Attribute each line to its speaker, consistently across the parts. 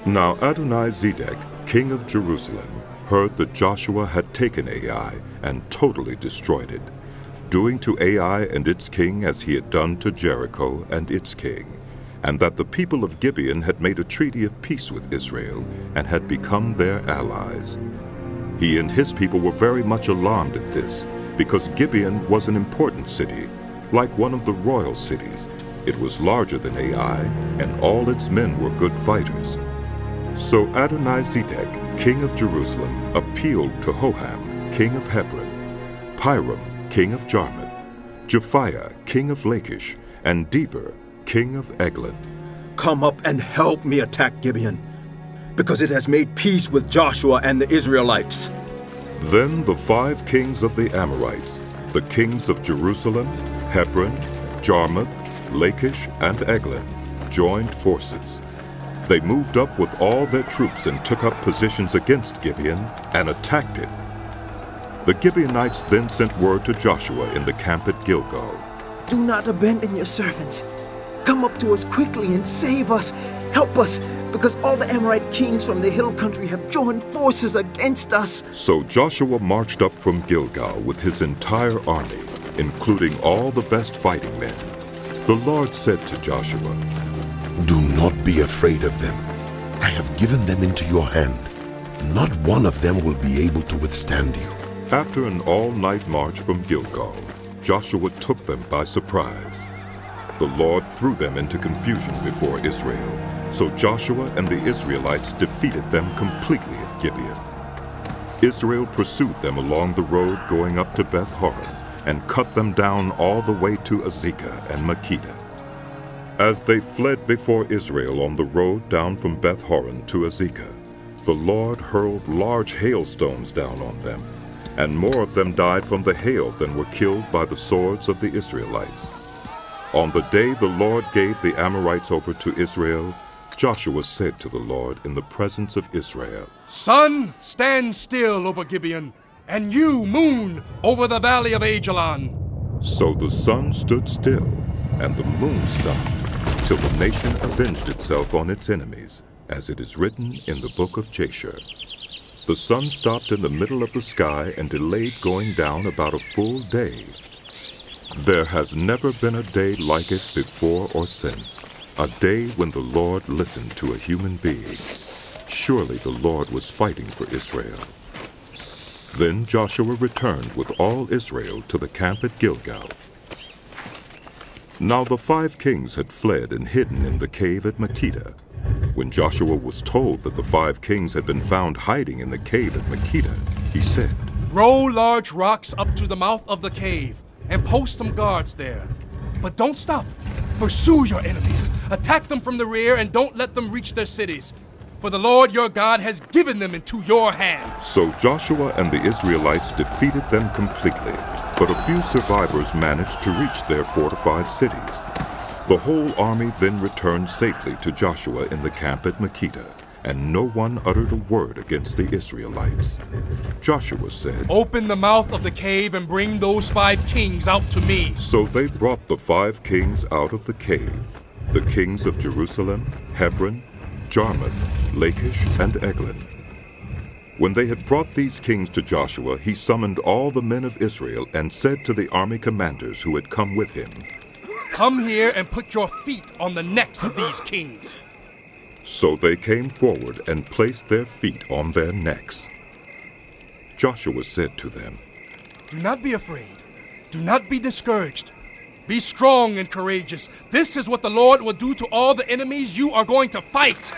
Speaker 1: Now Adonai-Zedek, king of Jerusalem, heard that Joshua had taken Ai and totally destroyed it, doing to Ai and its king as he had done to Jericho and its king, and that the people of Gibeon had made a treaty of peace with Israel and had become their allies. He and his people were very much alarmed at this, because Gibeon was an important city, like one of the royal cities. It was larger than Ai, and all its men were good fighters. So Adonai-Zedek, king of Jerusalem, appealed to Hoham, king of Hebron, Piram, king of Jarmuth, Japhiah, king of Lachish, and Deber, king of Eglon.
Speaker 2: Come up and help me attack Gibeon, because it has made peace with Joshua and the Israelites.
Speaker 1: Then the 5 kings of the Amorites, the kings of Jerusalem, Hebron, Jarmuth, Lachish, and Eglon, joined forces. They moved up with all their troops and took up positions against Gibeon and attacked it. The Gibeonites then sent word to Joshua in the camp at Gilgal.
Speaker 3: Do not abandon your servants. Come up to us quickly and save us. Help us, because all the Amorite kings from the hill country have joined forces against us.
Speaker 1: So Joshua marched up from Gilgal with his entire army, including all the best fighting men. The Lord said to Joshua,
Speaker 4: Do not be afraid of them. I have given them into your hand. Not one of them will be able to withstand you.
Speaker 1: After an all-night march from Gilgal, Joshua took them by surprise. The Lord threw them into confusion before Israel. So Joshua and the Israelites defeated them completely at Gibeon. Israel pursued them along the road going up to Beth-horon and cut them down all the way to Azekah and Makkedah. As they fled before Israel on the road down from Beth-horon to Azekah, the Lord hurled large hailstones down on them, and more of them died from the hail than were killed by the swords of the Israelites. On the day the Lord gave the Amorites over to Israel, Joshua said to the Lord in the presence of Israel,
Speaker 5: Sun, stand still over Gibeon, and you, moon, over the valley of Ajalon.
Speaker 1: So the sun stood still, and the moon stopped, till the nation avenged itself on its enemies, as it is written in the book of Jasher. The sun stopped in the middle of the sky and delayed going down about a full day. There has never been a day like it before or since, a day when the Lord listened to a human being. Surely the Lord was fighting for Israel. Then Joshua returned with all Israel to the camp at Gilgal. Now the 5 kings had fled and hidden in the cave at Makkedah. When Joshua was told that the 5 kings had been found hiding in the cave at Makkedah, he said,
Speaker 5: Roll large rocks up to the mouth of the cave and post some guards there. But don't stop. Pursue your enemies. Attack them from the rear and don't let them reach their cities. For the Lord your God has given them into your hand.
Speaker 1: So Joshua and the Israelites defeated them completely, but a few survivors managed to reach their fortified cities. The whole army then returned safely to Joshua in the camp at Makkedah, and no one uttered a word against the Israelites. Joshua said,
Speaker 5: Open the mouth of the cave and bring those 5 kings out to me.
Speaker 1: So they brought the 5 kings out of the cave, the kings of Jerusalem, Hebron, Jarmuth, Lachish, and Eglon. When they had brought these kings to Joshua, he summoned all the men of Israel and said to the army commanders who had come with him,
Speaker 5: Come here and put your feet on the necks of these kings.
Speaker 1: So they came forward and placed their feet on their necks. Joshua said to them,
Speaker 5: Do not be afraid. Do not be discouraged. Be strong and courageous. This is what the Lord will do to all the enemies you are going to fight.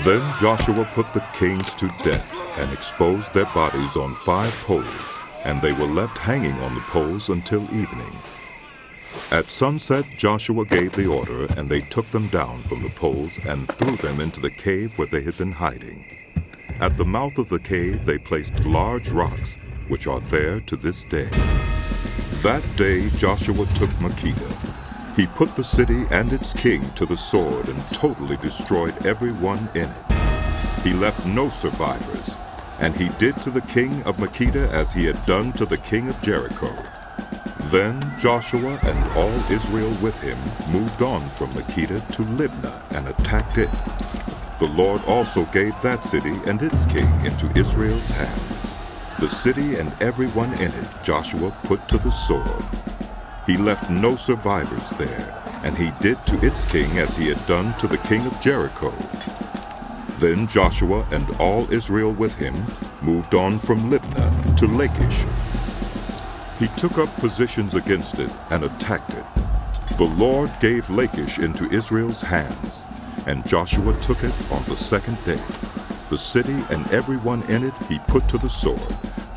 Speaker 1: Then Joshua put the kings to death and exposed their bodies on 5 poles, and they were left hanging on the poles until evening. At sunset, Joshua gave the order, and they took them down from the poles and threw them into the cave where they had been hiding. At the mouth of the cave, they placed large rocks, which are there to this day. That day, Joshua took Makkedah. He put the city and its king to the sword and totally destroyed everyone in it. He left no survivors, and he did to the king of Makkedah as he had done to the king of Jericho. Then Joshua and all Israel with him moved on from Makkedah to Libnah and attacked it. The Lord also gave that city and its king into Israel's hand. The city and everyone in it Joshua put to the sword. He left no survivors there, and he did to its king as he had done to the king of Jericho. Then Joshua and all Israel with him moved on from Libnah to Lachish. He took up positions against it and attacked it. The Lord gave Lachish into Israel's hands, and Joshua took it on the second day. The city and everyone in it he put to the sword,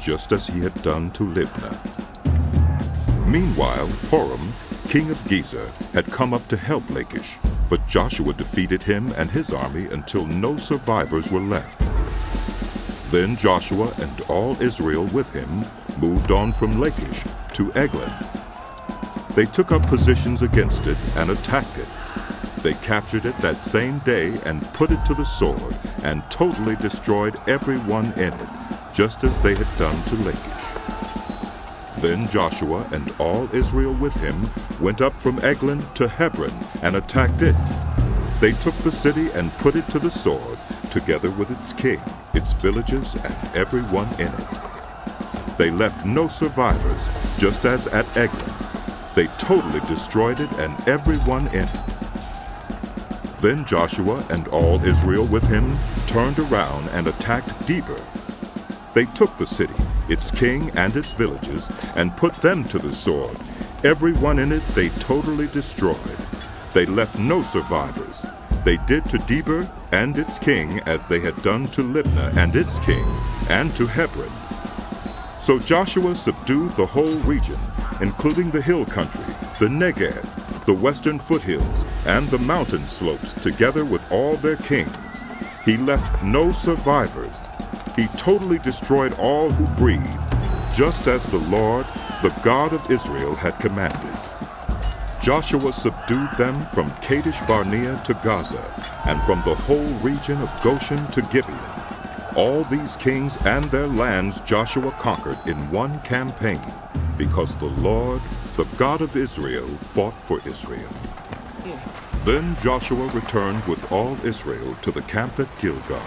Speaker 1: just as he had done to Libnah. Meanwhile, Horam, king of Gezer, had come up to help Lachish, but Joshua defeated him and his army until no survivors were left. Then Joshua and all Israel with him moved on from Lachish to Eglon. They took up positions against it and attacked it. They captured it that same day and put it to the sword and totally destroyed everyone in it, just as they had done to Lachish. Then Joshua and all Israel with him went up from Eglon to Hebron and attacked it. They took the city and put it to the sword, together with its king, its villages, and everyone in it. They left no survivors, just as at Eglon. They totally destroyed it and everyone in it. Then Joshua and all Israel with him turned around and attacked Debir. They took the city, its king and its villages, and put them to the sword. Everyone in it they totally destroyed. They left no survivors. They did to Debir and its king as they had done to Libnah and its king, and to Hebron. So Joshua subdued the whole region, including the hill country, the Negev, the western foothills, and the mountain slopes, together with all their kings. He left no survivors. He totally destroyed all who breathed, just as the Lord, the God of Israel, had commanded. Joshua subdued them from Kadesh Barnea to Gaza, and from the whole region of Goshen to Gibeon. All these kings and their lands Joshua conquered in one campaign, because the Lord, the God of Israel, fought for Israel. Then Joshua returned with all Israel to the camp at Gilgal.